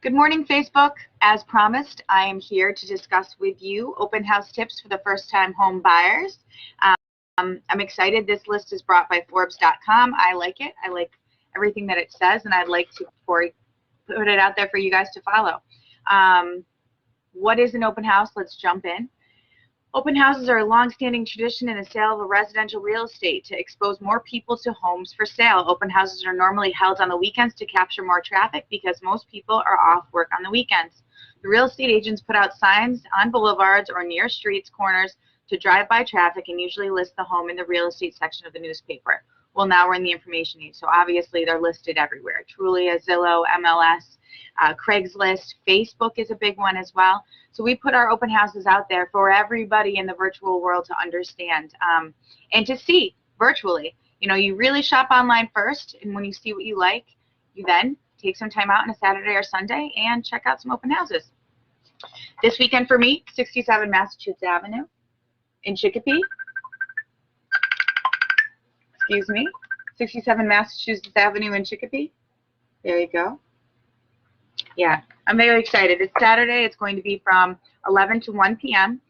Good morning, Facebook. As promised, I am here to discuss with you open house tips for the first-time home buyers. I'm excited. This list is brought by Forbes.com. I like it. I like everything that it says, and I'd like to put it out there for you guys to follow. What is an open house? Let's jump in. Open houses are a long-standing tradition in the sale of a residential real estate to expose more people to homes for sale. Open houses are normally held on the weekends to capture more traffic because most people are off work on the weekends. The real estate agents put out signs on boulevards or near streets corners to drive by traffic and usually list the home in the real estate section of the newspaper. Well, now we're in the information age, so obviously they're listed everywhere. Trulia, Zillow, MLS, Craigslist, Facebook is a big one as well. So we put our open houses out there for everybody in the virtual world to understand and to see virtually. You know, you really shop online first, and when you see what you like, you then take some time out on a Saturday or Sunday and check out some open houses. This weekend for me, 67 Massachusetts Avenue in Chicopee. Excuse me, 67 Massachusetts Avenue in Chicopee. There you go. Yeah, I'm very excited. It's Saturday. It's going to be from 11 to 1 p.m.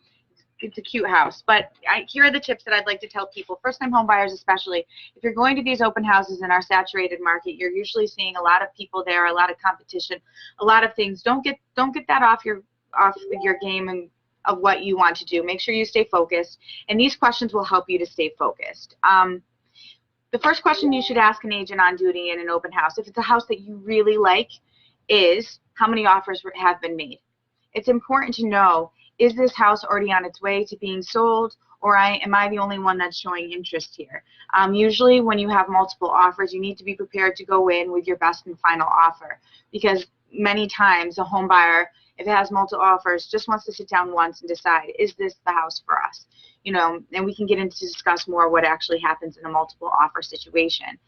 It's a cute house. But here are the tips that I'd like to tell people, first-time home buyers especially. If you're going to these open houses in our saturated market, you're usually seeing a lot of people there, a lot of competition, a lot of things. Don't get that off your game and of what you want to do. Make sure you stay focused, and these questions will help you to stay focused. The first question you should ask an agent on duty in an open house, if it's a house that you really like, is how many offers have been made. It's important to know, is this house already on its way to being sold, or am I the only one that's showing interest here? Usually when you have multiple offers, you need to be prepared to go in with your best and final offer, because many times a home buyer, if it has multiple offers, just wants to sit down once and decide, is this the house for us? You know, and we can get into discuss more what actually happens in a multiple offer situation.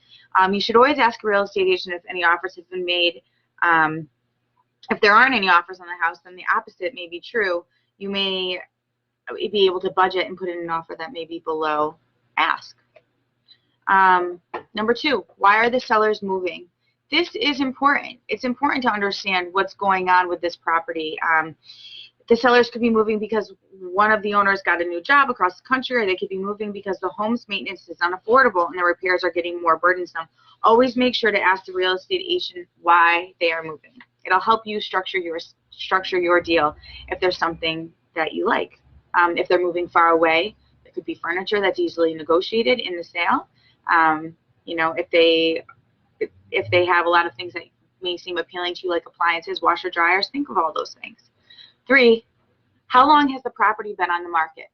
You should always ask a real estate agent if any offers have been made. If there aren't any offers on the house, then the opposite may be true. You may be able to budget and put in an offer that may be below ask. Number two, why are the sellers moving? This is important. It's important to understand what's going on with this property. The sellers could be moving because one of the owners got a new job across the country, or they could be moving because the home's maintenance is unaffordable and the repairs are getting more burdensome. Always make sure to ask the real estate agent why they are moving. It'll help you structure your deal if there's something that you like. If they're moving far away, there could be furniture that's easily negotiated in the sale. You know, if they have a lot of things that may seem appealing to you, like appliances, washer, dryers, think of all those things. 3, how long has the property been on the market?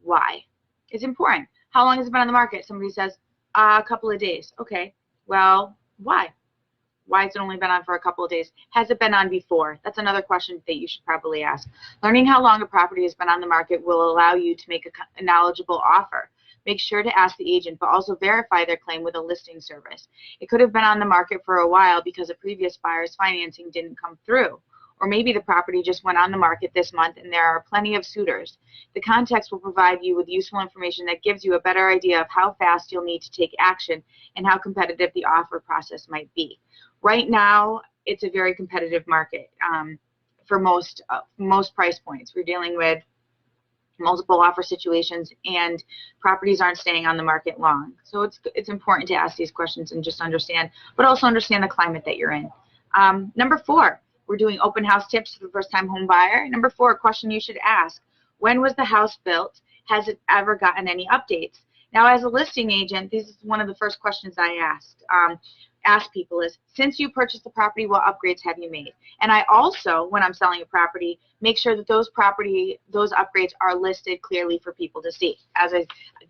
Why? It's important. How long has it been on the market? Somebody says, a couple of days. Okay, well, why? Why has it only been on for a couple of days? Has it been on before? That's another question that you should probably ask. Learning how long a property has been on the market will allow you to make a knowledgeable offer. Make sure to ask the agent, but also verify their claim with a listing service. It could have been on the market for a while because a previous buyer's financing didn't come through. Or maybe the property just went on the market this month and there are plenty of suitors. The context will provide you with useful information that gives you a better idea of how fast you'll need to take action and how competitive the offer process might be. Right now, it's a very competitive market for most price points. We're dealing with multiple offer situations, and properties aren't staying on the market long. So it's important to ask these questions and just understand, but also understand the climate that you're in. Number 4. We're doing open house tips for the first-time home buyer. Number 4, a question you should ask. When was the house built? Has it ever gotten any updates? Now, as a listing agent, this is one of the first questions I ask people is, since you purchased the property, what upgrades have you made? And I also, when I'm selling a property, make sure that those upgrades are listed clearly for people to see.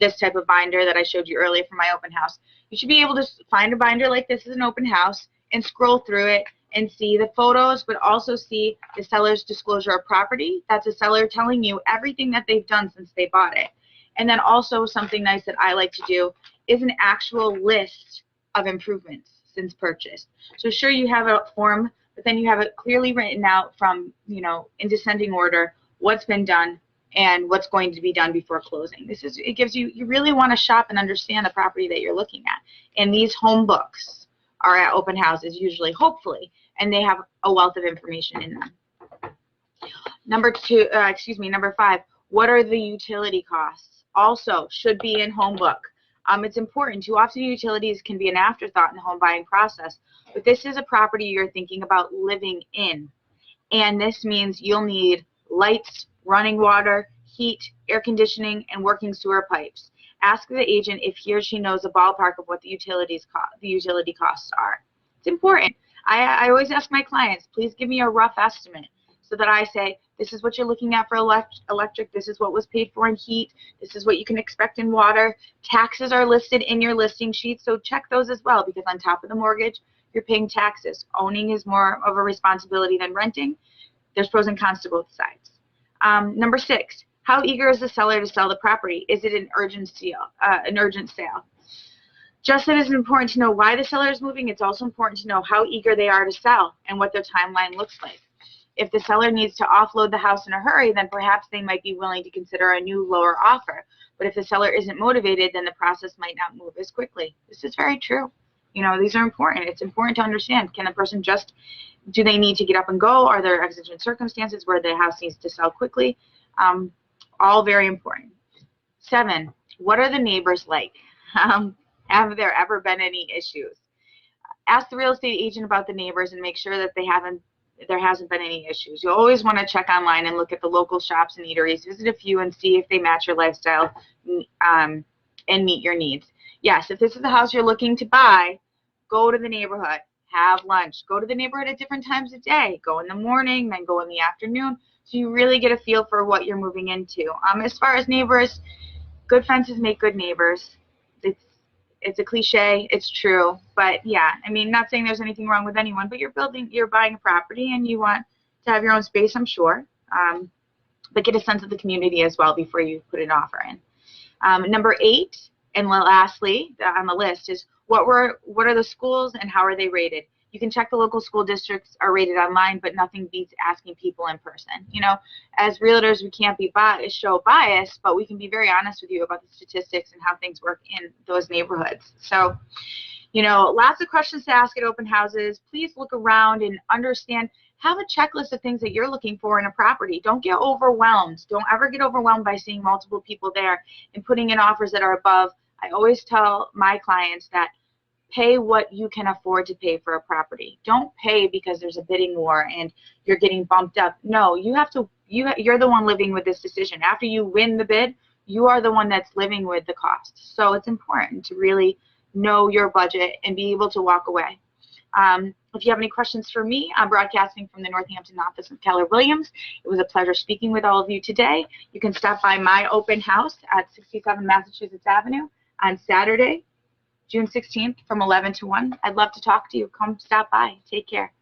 This type of binder that I showed you earlier from my open house. You should be able to find a binder like this as an open house and scroll through it and see the photos, but also see the seller's disclosure of property. That's a seller telling you everything that they've done since they bought it. And then also something nice that I like to do is an actual list of improvements since purchase. So sure, you have a form, but then you have it clearly written out from, in descending order, what's been done and what's going to be done before closing. It gives you really want to shop and understand the property that you're looking at. And these home books are at open houses usually, hopefully, and they have a wealth of information in them. Number 5, what are the utility costs? Also should be in home book. It's important. Too often utilities can be an afterthought in the home buying process, but this is a property you're thinking about living in. And this means you'll need lights, running water, heat, air conditioning, and working sewer pipes. Ask the agent if he or she knows a ballpark of what the utility costs are. It's important. I always ask my clients, please give me a rough estimate, so that I say, this is what you're looking at for electric, this is what was paid for in heat, this is what you can expect in water. Taxes are listed in your listing sheet, so check those as well, because on top of the mortgage, you're paying taxes. Owning is more of a responsibility than renting. There's pros and cons to both sides. Number 6, how eager is the seller to sell the property? Is it an urgent sale? Just as it's important to know why the seller is moving, it's also important to know how eager they are to sell and what their timeline looks like. If the seller needs to offload the house in a hurry, then perhaps they might be willing to consider a new lower offer. But if the seller isn't motivated, then the process might not move as quickly. This is very true. You know, these are important. It's important to understand, can the person do they need to get up and go? Are there exigent circumstances where the house needs to sell quickly? All very important. 7, what are the neighbors like? Have there ever been any issues? Ask the real estate agent about the neighbors and make sure that there hasn't been any issues. You always want to check online and look at the local shops and eateries, visit a few and see if they match your lifestyle and meet your needs. Yes, if this is the house you're looking to buy, go to the neighborhood, have lunch, go to the neighborhood at different times of day, go in the morning, then go in the afternoon, so you really get a feel for what you're moving into. As far as neighbors, good fences make good neighbors. It's a cliche, it's true, but yeah, I mean, not saying there's anything wrong with anyone, but you're buying a property and you want to have your own space, I'm sure, but get a sense of the community as well before you put an offer in. Number 8, and lastly on the list, is what are the schools and how are they rated? You can check the local school districts are rated online, but nothing beats asking people in person. You know, as realtors, we can't show bias, but we can be very honest with you about the statistics and how things work in those neighborhoods. So, you know, lots of questions to ask at open houses. Please look around and understand. Have a checklist of things that you're looking for in a property. Don't get overwhelmed. Don't ever get overwhelmed by seeing multiple people there and putting in offers that are above. I always tell my clients that pay what you can afford to pay for a property. Don't pay because there's a bidding war and you're getting bumped up. No, you're the one living with this decision. After you win the bid, you are the one that's living with the cost. So it's important to really know your budget and be able to walk away. If you have any questions for me, I'm broadcasting from the Northampton office of Keller Williams. It was a pleasure speaking with all of you today. You can stop by my open house at 67 Massachusetts Avenue on Saturday, June 16th from 11 to 1. I'd love to talk to you. Come stop by. Take care.